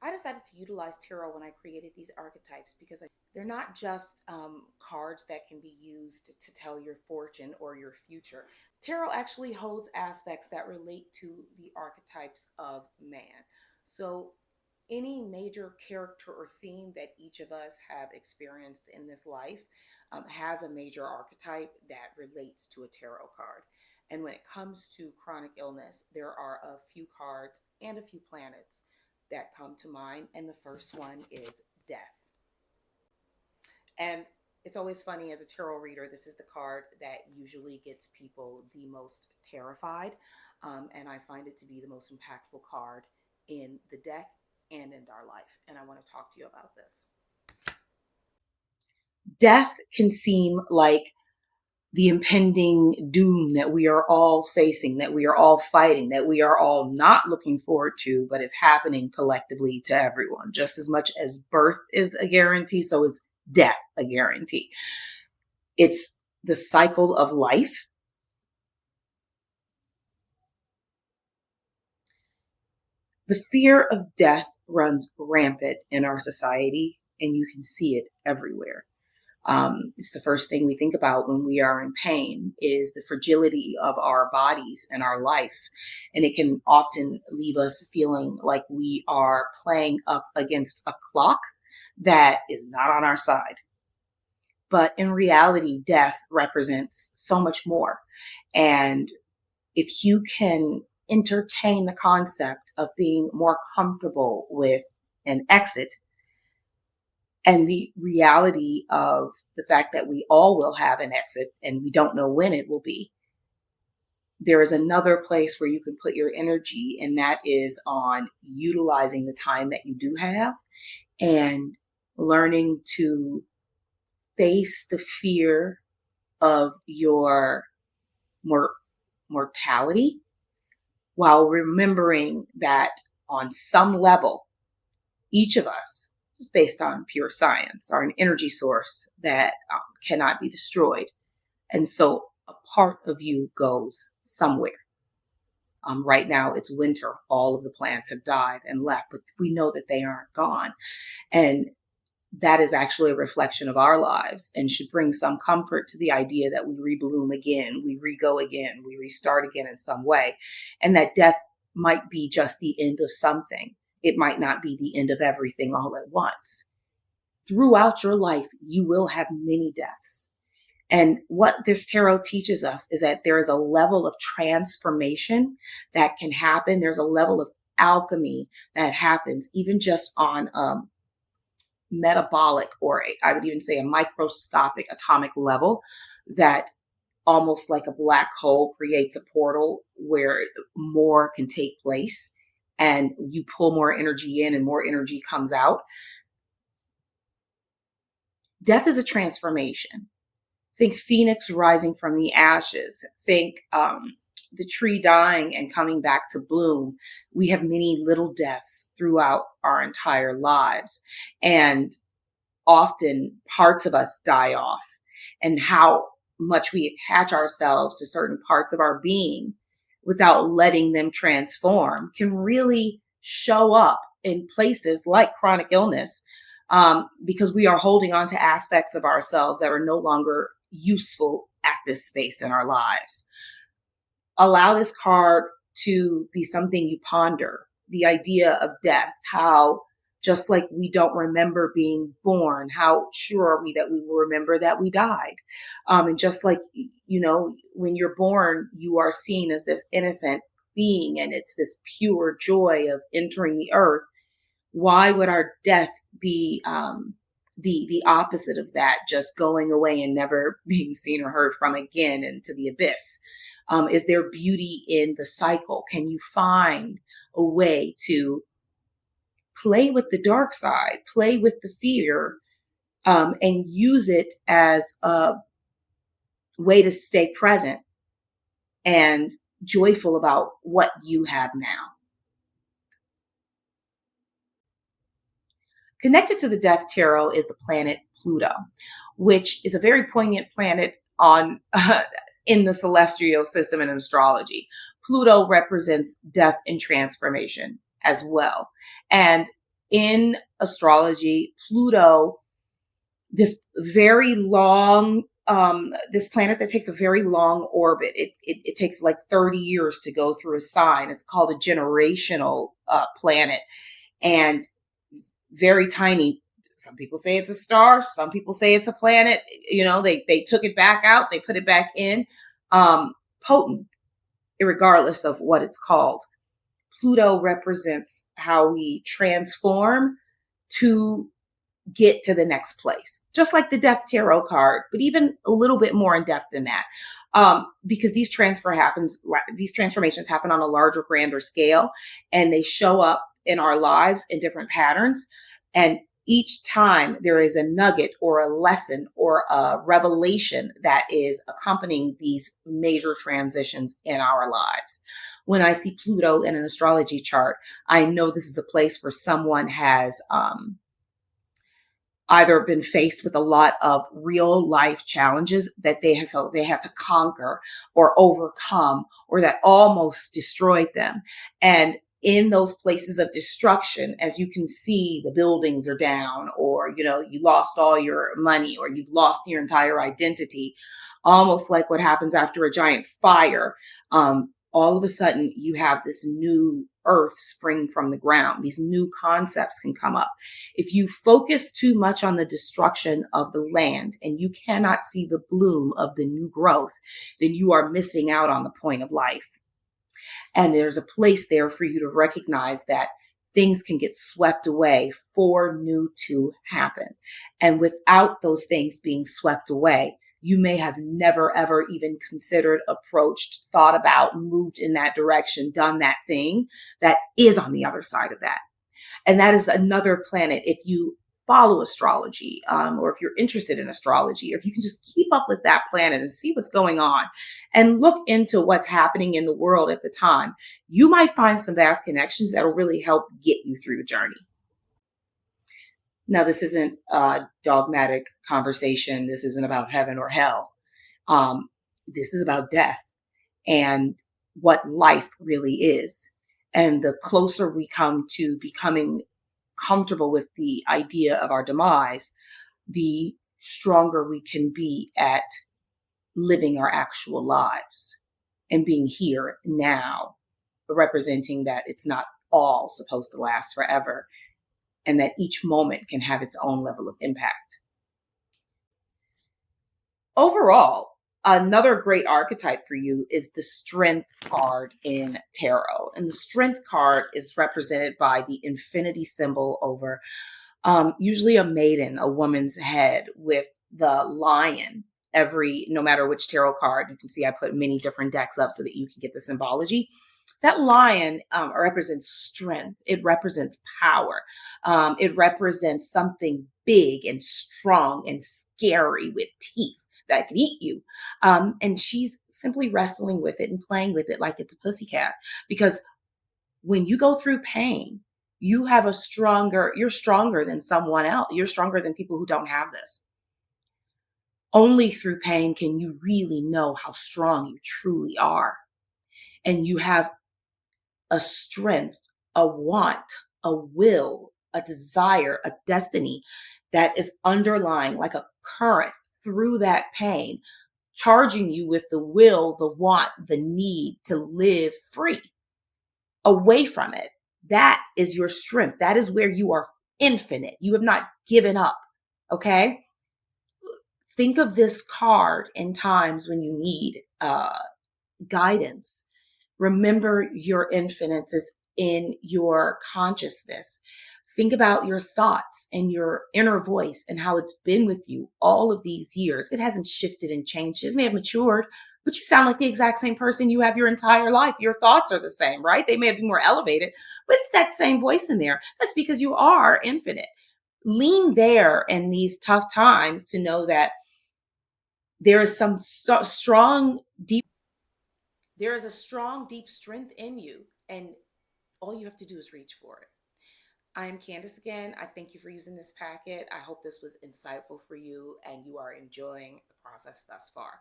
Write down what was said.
I decided to utilize tarot when I created these archetypes because they're not just cards that can be used to tell your fortune or your future. Tarot actually holds aspects that relate to the archetypes of man. So, any major character or theme that each of us have experienced in this life has a major archetype that relates to a tarot card. And when it comes to chronic illness, there are a few cards and a few planets that come to mind. And the first one is death. And it's always funny as a tarot reader, this is the card that usually gets people the most terrified. And I find it to be the most impactful card in the deck and in our life. And I want to talk to you about this. Death can seem like the impending doom that we are all facing, that we are all fighting, that we are all not looking forward to, but is happening collectively to everyone. Just as much as birth is a guarantee, so is death a guarantee. It's the cycle of life. The fear of death runs rampant in our society, and you can see it everywhere. It's the first thing we think about when we are in pain is the fragility of our bodies and our life. And it can often leave us feeling like we are playing up against a clock that is not on our side. But in reality, death represents so much more. And if you can entertain the concept of being more comfortable with an exit and the reality of the fact that we all will have an exit and we don't know when it will be, there is another place where you can put your energy, and that is on utilizing the time that you do have and learning to face the fear of your mortality while remembering that on some level, each of us, just based on pure science, are an energy source that cannot be destroyed. And so a part of you goes somewhere. Right now it's winter. All of the plants have died and left, but we know that they aren't gone. And that is actually a reflection of our lives and should bring some comfort to the idea that we rebloom again, we re-go again, we restart again in some way. And that death might be just the end of something. It might not be the end of everything all at once. Throughout your life, you will have many deaths. And what this tarot teaches us is that there is a level of transformation that can happen. There's a level of alchemy that happens even just on metabolic, or I would even say a microscopic atomic level, that almost like a black hole creates a portal where more can take place and you pull more energy in and more energy comes out. Death is a transformation. Think phoenix rising from the ashes. Think the tree dying and coming back to bloom. We have many little deaths throughout our entire lives. And often parts of us die off. And how much we attach ourselves to certain parts of our being without letting them transform can really show up in places like chronic illness, because we are holding on to aspects of ourselves that are no longer useful at this space in our lives. Allow this card to be something you ponder. The idea of death, how just like we don't remember being born, how sure are we that we will remember that we died? And just like, when you're born, you are seen as this innocent being and it's this pure joy of entering the earth. Why would our death be the opposite of that, just going away and never being seen or heard from again into the abyss? Is there beauty in the cycle? Can you find a way to play with the dark side, play with the fear, and use it as a way to stay present and joyful about what you have now? Connected to the Death Tarot is the planet Pluto, which is a very poignant planet on in the celestial system in astrology. Pluto represents death and transformation as well. And in astrology, Pluto, this very long, this planet that takes a very long orbit. It takes like 30 years to go through a sign. It's called a generational planet, and very tiny. Some people say it's a star. Some people say it's a planet. You know, they took it back out. They put it back in. Potent, regardless of what it's called. Pluto represents how we transform to get to the next place, just like the Death Tarot card, but even a little bit more in depth than that. Because these transformations happen on a larger, grander scale, and they show up in our lives in different patterns. And each time there is a nugget or a lesson or a revelation that is accompanying these major transitions in our lives. When I see Pluto in an astrology chart, I know this is a place where someone has either been faced with a lot of real life challenges that they have felt they had to conquer or overcome, or that almost destroyed them. And in those places of destruction, as you can see, the buildings are down, or, you know, you lost all your money, or you've lost your entire identity, almost like what happens after a giant fire. All of a sudden you have this new earth spring from the ground. These new concepts can come up. If you focus too much on the destruction of the land and you cannot see the bloom of the new growth, then you are missing out on the point of life. And there's a place there for you to recognize that things can get swept away for new to happen. And without those things being swept away, you may have never, ever even considered, approached, thought about, moved in that direction, done that thing that is on the other side of that. And that is another planet. If you follow astrology, or if you're interested in astrology, or if you can just keep up with that planet and see what's going on and look into what's happening in the world at the time, you might find some vast connections that will really help get you through the journey. Now, this isn't a dogmatic conversation. This isn't about heaven or hell. This is about death and what life really is. And the closer we come to becoming comfortable with the idea of our demise, the stronger we can be at living our actual lives and being here now, representing that it's not all supposed to last forever, and that each moment can have its own level of impact. Overall, another great archetype for you is the Strength card in tarot. And the Strength card is represented by the infinity symbol over usually a maiden, a woman's head, with the lion. No matter which tarot card, you can see I put many different decks up so that you can get the symbology. That lion represents strength. It represents power. It represents something big and strong and scary with teeth that could eat you. And she's simply wrestling with it and playing with it like it's a pussycat. Because when you go through pain, you're stronger than someone else. You're stronger than people who don't have this. Only through pain can you really know how strong you truly are. And you have a strength, a want, a will, a desire, a destiny that is underlying like a current through that pain, charging you with the will, the want, the need to live free away from it. That is your strength. That is where you are infinite. You have not given up. Okay. Think of this card in times when you need guidance. Remember your infinite is in your consciousness. Think about your thoughts and your inner voice and how it's been with you all of these years. It hasn't shifted and changed. It may have matured, but you sound like the exact same person you have your entire life. Your thoughts are the same, right? They may have been more elevated, but it's that same voice in there. That's because you are infinite. Lean there in these tough times to know that there is some strong, deep strength in you, and all you have to do is reach for it. I am Candace again. I thank you for using this packet. I hope this was insightful for you and you are enjoying the process thus far.